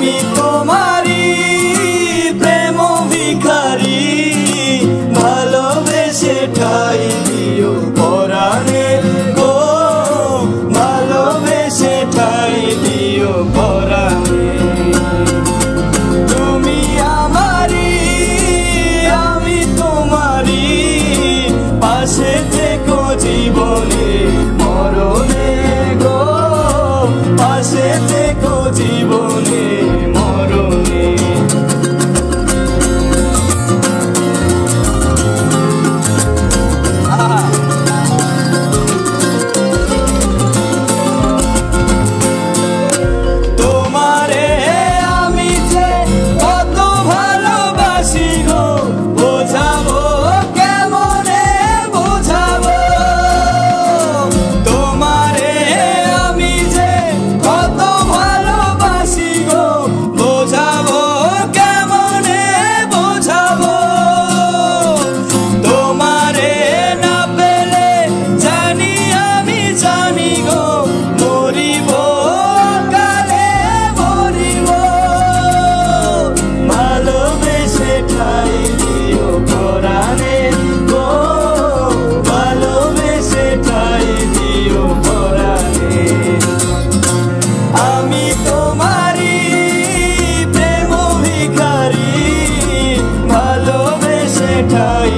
আমি তোমারি প্রেম ভিখারি, ভালোবেসে ঠাই দিও পরাণে গো, ভালোবেসে ঠাই দিও পরাণে। তুমি আমারি আমি তোমারি, পাশে থেকো জীবনে মরণে গো, পাশে থেকো জীবনে মরণে। তোমারে আমি যে কত ভালোবাসি গো, বোঝাবো কেমনে বোঝাবো। তোমারে আমি যে কত ভালোবাসি গো, বোঝাবো কেমনে বোঝাবো। তোমারে না পেলে জানি আমি জানি গো, মরিব কালে মরিব। ভালোবেসে ঠাই দিও পরাণে গো, ভালোবেসে ঠাই দিও পরাণে। আমি তোমারি প্রেম ভিখারি, ভালোবেসে ঠাই